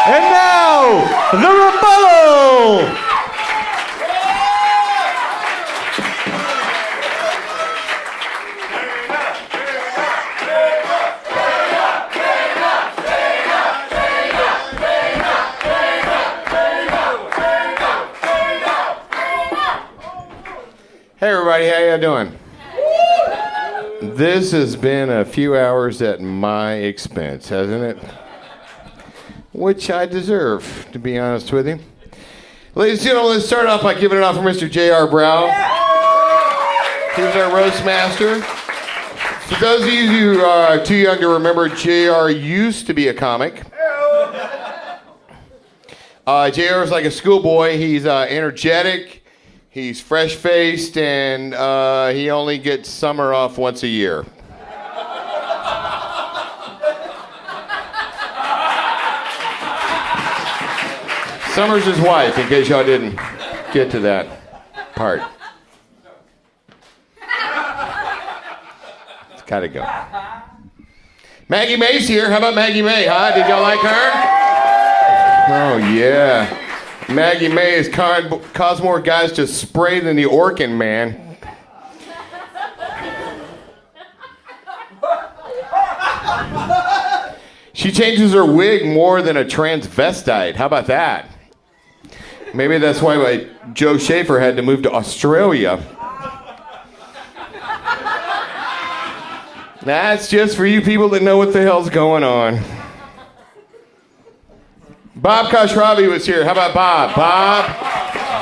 And now, the rebuttal! Hey everybody, how you doing? This has been a few hours at my expense, hasn't it? Which I deserve, to be honest with you. Ladies and gentlemen, let's start off by giving it off for Mr. J.R. Brown. He was our roast master. For those of you who are too young to remember, J.R. used to be a comic. J.R. is like a schoolboy. He's energetic. He's fresh-faced, and he only gets summer off once a year. Summer's his wife, in case y'all didn't get to that part. It's gotta go. Maggie May's here. How about Maggie May, huh? Did y'all like her? Oh, yeah. Maggie May has caused more guys to spray than the Orkin Man. She changes her wig more than a transvestite. How about that? Maybe that's why Joe Schaefer had to move to Australia. That's just for you people that know what the hell's going on. Bob Khosravi was here. How about Bob?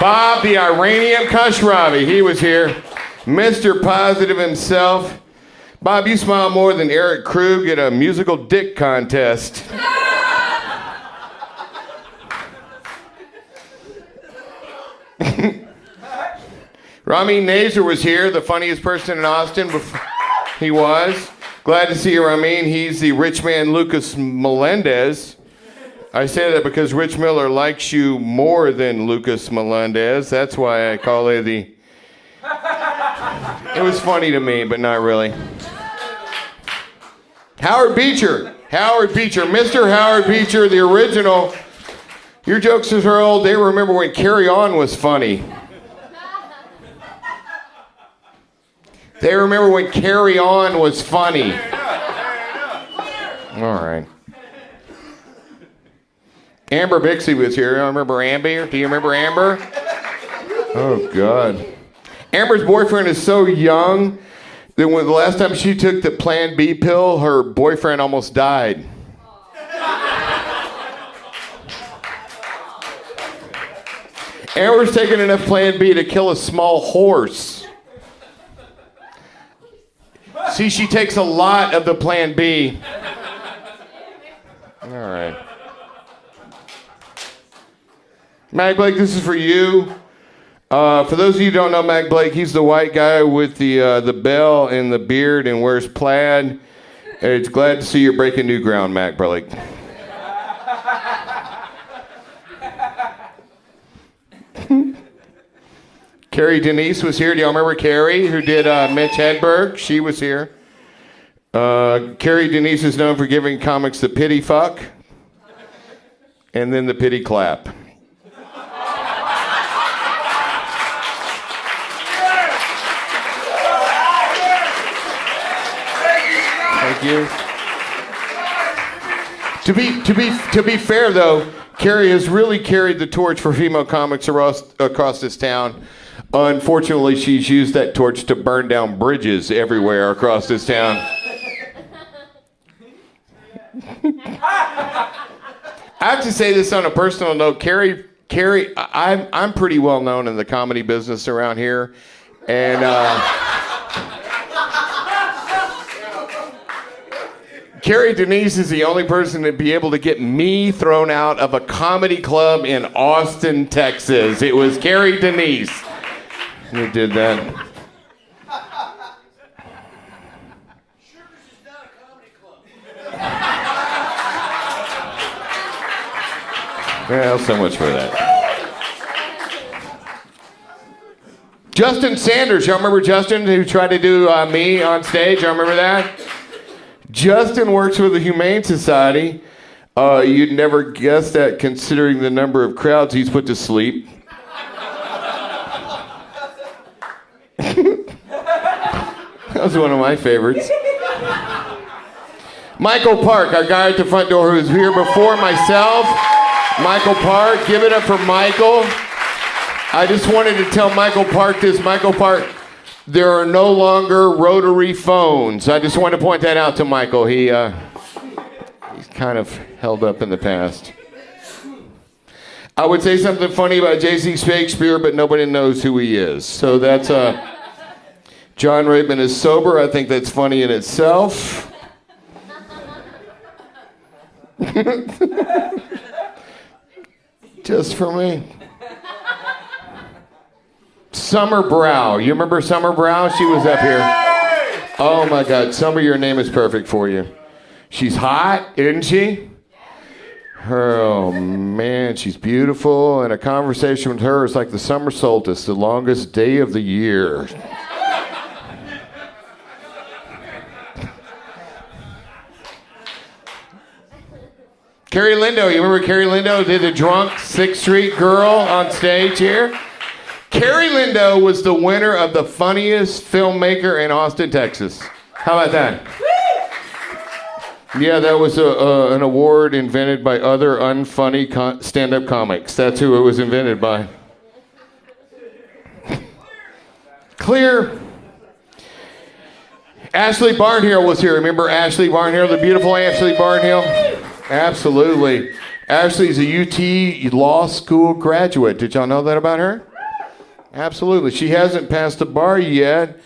Bob, the Iranian Khosravi. He was here. Mr. Positive himself. Bob, you smile more than Eric Krug at a musical dick contest. Ramin Nazer was here, the funniest person in Austin. He was. Glad to see you, Ramin. He's the rich man Lucas Melendez. I say that because Rich Miller likes you more than Lucas Melendez. That's why I call it the... It was funny to me, but not really. Howard Beecher, Mr. Howard Beecher, the original. Your jokes are old. They remember when Carry On was funny. They remember when Carry On was funny. All right. Amber Bixby was here. I remember Amber. Do you remember Amber? Oh, God. Amber's boyfriend is so young that when the last time she took the Plan B pill, her boyfriend almost died. Amber's taken enough Plan B to kill a small horse. See, she takes a lot of the Plan B. All right. Mag Blake, this is for you. For those of you who don't know Mag Blake, he's the white guy with the bell and the beard and wears plaid. It's glad to see you're breaking new ground, Mag Blake. Carrie Denise was here. Do y'all remember Carrie, who did Mitch Hedberg? She was here. Carrie Denise is known for giving comics the pity fuck and then the pity clap. Thank you. To be fair, though, Carrie has really carried the torch for female comics across this town. Unfortunately, she's used that torch to burn down bridges everywhere across this town. I have to say this on a personal note. Carrie, I'm pretty well known in the comedy business around here, and Carrie Denise is the only person to be able to get me thrown out of a comedy club in Austin, Texas. It was Carrie Denise who did that. Sugar's is not a comedy club. Well, so much for that. Justin Sanders, y'all remember Justin who tried to do me on stage? Y'all remember that? Justin works for the Humane Society. You'd never guess that considering the number of crowds he's put to sleep. That was one of my favorites. Michael Park, our guy at the front door who was here before myself. Michael Park, give it up for Michael. I just wanted to tell Michael Park this. Michael Park, there are no longer rotary phones. I just want to point that out to Michael. He's kind of held up in the past. I would say something funny about J.C. Shakespeare, but nobody knows who he is. So that's John Raymond is sober. I think that's funny in itself. Just for me. Summer Brow. You remember Summer Brow? She was up here. Oh my God, Summer, your name is perfect for you. She's hot, isn't she? Oh man, she's beautiful, and a conversation with her is like the summer solstice, the longest day of the year. Carrie Lindo, you remember Carrie Lindo did the drunk 6th Street girl on stage here? Carrie Lindo was the winner of the funniest filmmaker in Austin, Texas. How about that? Yeah, that was an award invented by other unfunny stand-up comics. That's who it was invented by. Clear. Ashley Barnhill was here. Remember Ashley Barnhill, the beautiful Ashley Barnhill? Absolutely. Ashley's a UT Law School graduate. Did y'all know that about her? Absolutely. She hasn't passed the bar yet,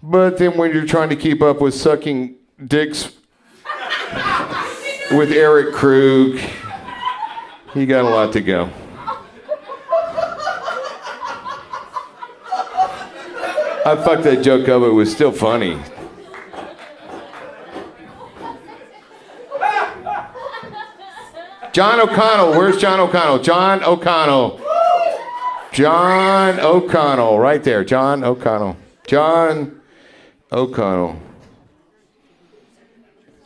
but then when you're trying to keep up with sucking dicks with Eric Krug, you got a lot to go. I fucked that joke up. It was still funny. John O'Connell. Where's John O'Connell? John O'Connell. John O'Connell. Right there. John O'Connell. John O'Connell.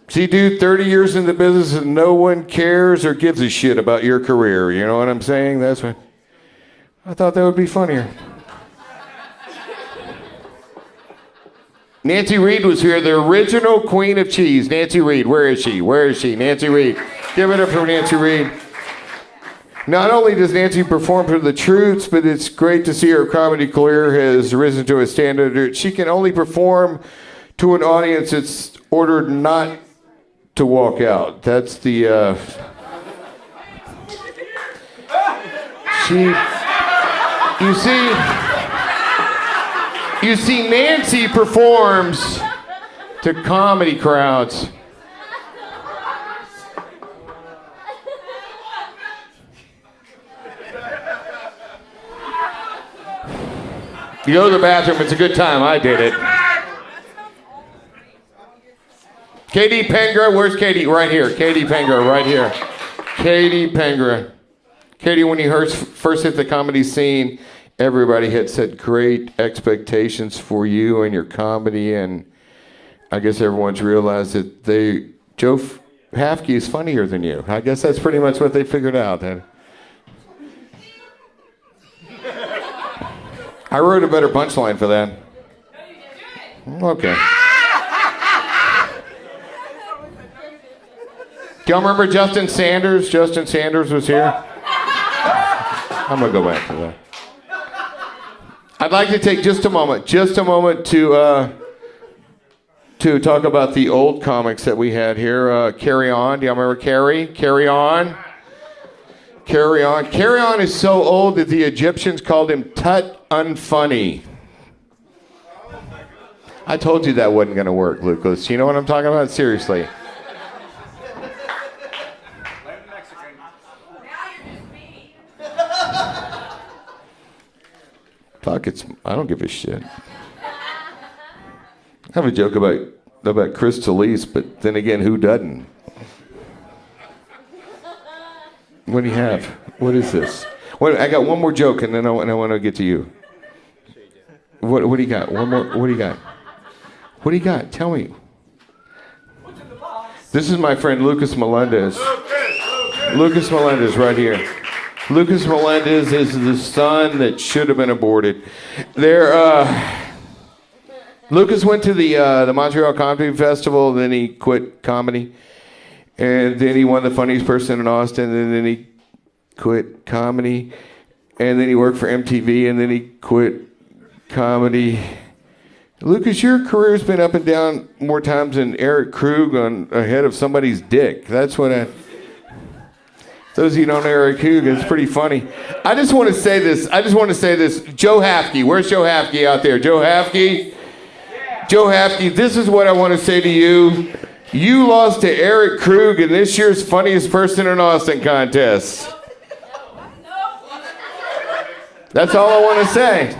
See, dude, 30 years in the business and no one cares or gives a shit about your career. You know what I'm saying? That's what I thought that would be funnier. Nancy Reed was here, the original queen of cheese. Nancy Reed, where is she? Where is she? Nancy Reed. Give it up for Nancy Reed. Not only does Nancy perform to the troops, but it's great to see her comedy career has risen to a standard. She can only perform to an audience that's ordered not to walk out. That's the, You see, Nancy performs to comedy crowds. You go to the bathroom, it's a good time. I did it. Katie Pengra, where's Katie? Right here. Katie Pengra, right here. Katie Pengra. Katie, when you first hit the comedy scene, everybody had set great expectations for you and your comedy, and I guess everyone's realized that Joe Hafke is funnier than you. I guess that's pretty much what they figured out. I wrote a better punchline for that. Okay. Do y'all remember Justin Sanders? Justin Sanders was here. I'm gonna go back to that. I'd like to take just a moment to talk about the old comics that we had here. Carry On. Do y'all remember Carry? Carry On. Carry On. Carry On is so old that the Egyptians called him Tut Unfunny. I told you that wasn't going to work, Lucas. You know what I'm talking about? Seriously. Fuck, I don't give a shit. I have a joke about Chris Talese, but then again, who doesn't? What do you have? What is this? Wait, I got one more joke, and then I want to get to you. What do you got? One more. What do you got? What do you got? Tell me. This is my friend Lucas Melendez. Lucas Melendez right here. Lucas Melendez is the son that should have been aborted. Lucas went to the Montreal Comedy Festival, then he quit comedy. And then he won the funniest person in Austin, and then he quit comedy. And then he worked for MTV, and then he quit comedy. Lucas, your career's been up and down more times than Eric Krug on ahead of somebody's dick. That's what those of you who don't know Eric Krug, it's pretty funny. I just want to say this. Joe Hafke. Where's Joe Hafke out there? Joe Hafke? Joe Hafke, this is what I want to say to you. You lost to Eric Krug in this year's Funniest Person in Austin contest. That's all I want to say.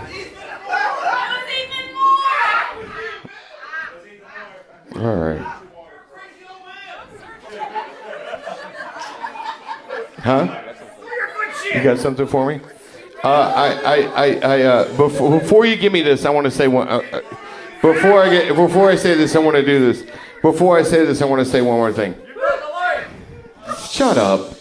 All right. Huh? You got something for me? Before you give me this, I want to say one. Before I say this, I want to do this. Before I say this, I want to say one more thing. Shut up.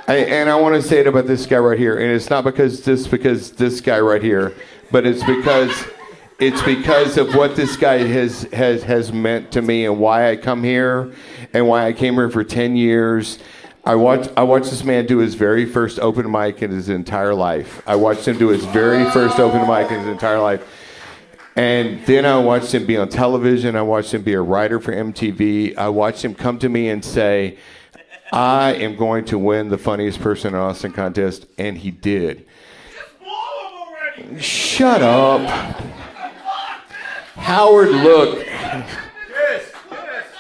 And I want to say it about this guy right here, and it's not because this guy right here, but it's because of what this guy has meant to me and why I come here and why I came here for 10 years. I watched this man do his very first open mic in his entire life. I watched him do his very first open mic in his entire life. And then I watched him be on television. I watched him be a writer for MTV. I watched him come to me and say, I am going to win the Funniest Person in Austin contest, and he did. Shut up. Howard, look.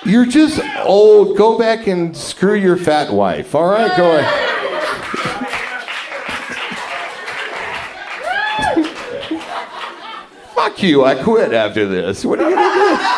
You're just old. Go back and screw your fat wife. All right, go ahead. Fuck you, I quit after this. What are you going to do?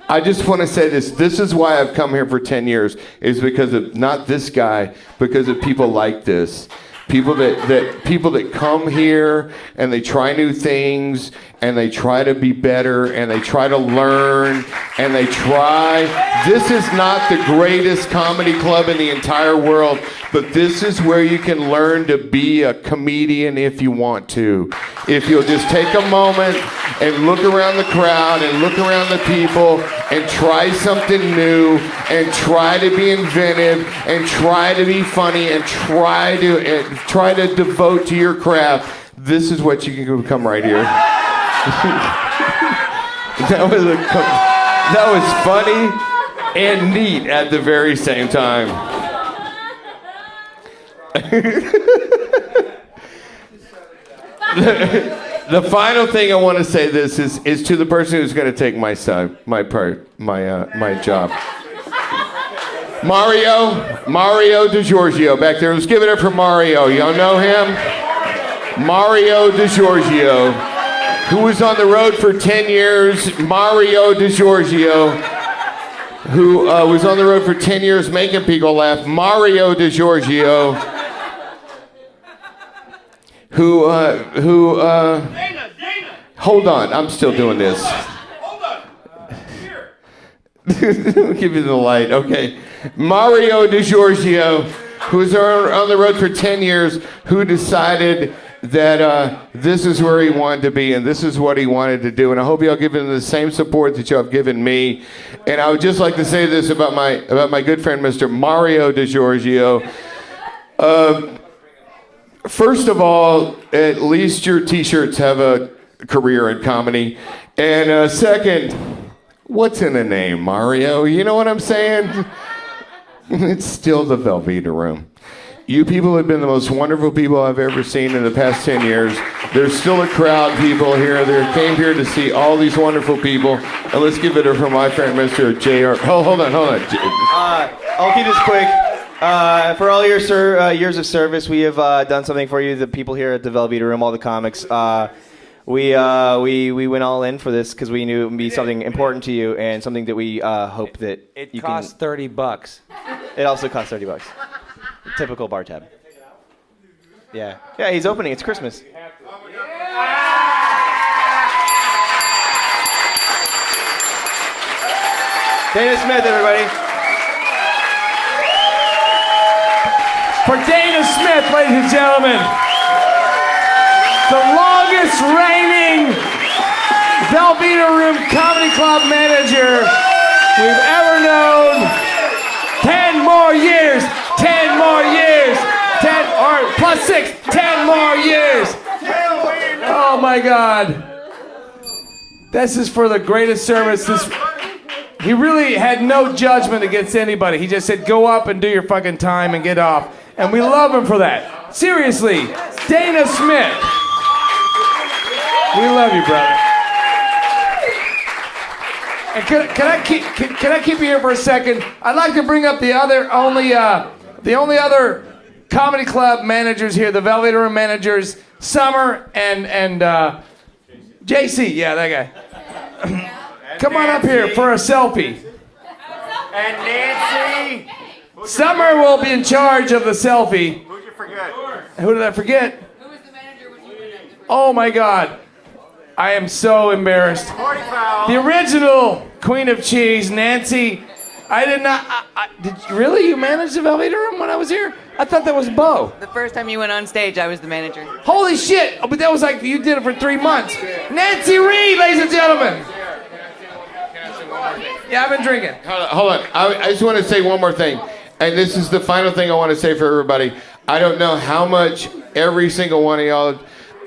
I just want to say this. This is why I've come here for 10 years, is because of not this guy, because of people like this. People that come here and they try new things and they try to be better and they try to learn and they try. This is not the greatest comedy club in the entire world, but this is where you can learn to be a comedian if you want to. If you'll just take a moment and look around the crowd and look around the people and try something new and try to be inventive and try to be funny and try to devote to your craft, this is what you can become right here. That was funny and neat at the very same time. The final thing I want to say this is to the person who's going to take my job. Mario DiGiorgio back there. Let's give it up for Mario. Y'all know him? Mario DiGiorgio, who was on the road for 10 years. Mario DiGiorgio, who was on the road for 10 years making people laugh. Mario DiGiorgio, who Dana. Hold on, I'm still doing this. Hold on. Here. I'll give you the light. Okay. Mario DiGiorgio, who was on the road for 10 years, who decided that this is where he wanted to be and this is what he wanted to do. And I hope y'all give him the same support that y'all have given me. And I would just like to say this about my good friend, Mr. Mario DiGiorgio. First of all, at least your t-shirts have a career in comedy. And second, what's in a name, Mario? You know what I'm saying? It's still the Velveeta Room. You people have been the most wonderful people I've ever seen in the past 10 years. There's still a crowd of people here that came here to see all these wonderful people. And let's give it up for my friend, Mr. J.R. Hold on. I'll keep this quick. For all your years of service, we have done something for you, the people here at the Velveeta Room, all the comics. We went all in for this because we knew it would be something important to you and something that we hope that it costs $30. It also costs $30. Typical bar tab. Yeah, he's opening. It's Christmas. Dana Smith, everybody. For Dana Smith, ladies and gentlemen, the longest reigning Velveeta Room Comedy Club manager we've ever known. 10 more years, 10 more years, 10 or plus 6, 10 more years. Oh my God. This is for the greatest service. He really had no judgment against anybody. He just said, go up and do your fucking time and get off. And we love him for that. Seriously, Dana Smith. We love you, brother. And can I keep you here for a second? I'd like to bring up the only other comedy club managers here, the Velveeta Room managers, Summer and JC. Yeah, that guy. Come on up here for a selfie. And Nancy. Summer will be in charge of the selfie. Who'd you forget? Who did I forget? Who was the manager when you were there? Oh my God. I am so embarrassed. 40 foul. The original Queen of Cheese, Nancy. I did not. Did really? You managed the Velveeta Room when I was here? I thought that was Bo. The first time you went on stage, I was the manager. Holy shit! Oh, but that was like you did it for 3 months. Nancy Reed, ladies and gentlemen. Yeah, I've been drinking. Hold on. I just want to say one more thing. And this is the final thing I want to say for everybody. I don't know how much every single one of y'all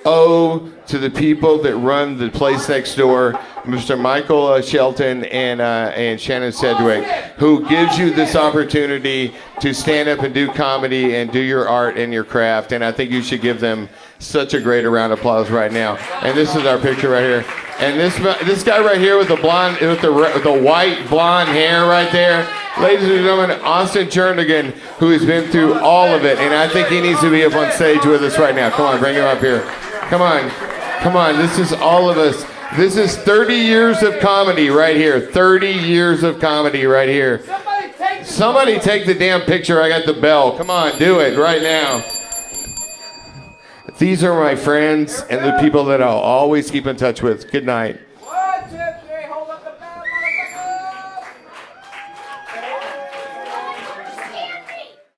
owe to the people that run the place next door, Mr. Michael Shelton and Shannon Sedgwick, who gives you this opportunity to stand up and do comedy and do your art and your craft. And I think you should give them such a great round of applause right now. And this is our picture right here. And this guy right here with the blonde, with the white blonde hair right there, ladies and gentlemen, Austin Jernigan, who has been through all of it, and I think he needs to be up on stage with us right now. Come on, bring him up here. Come on. This is all of us. This is 30 years of comedy right here. 30 years of comedy right here. Somebody take the damn picture. I got the bell. Come on, do it right now. These are my friends and the people that I'll always keep in touch with. Good night.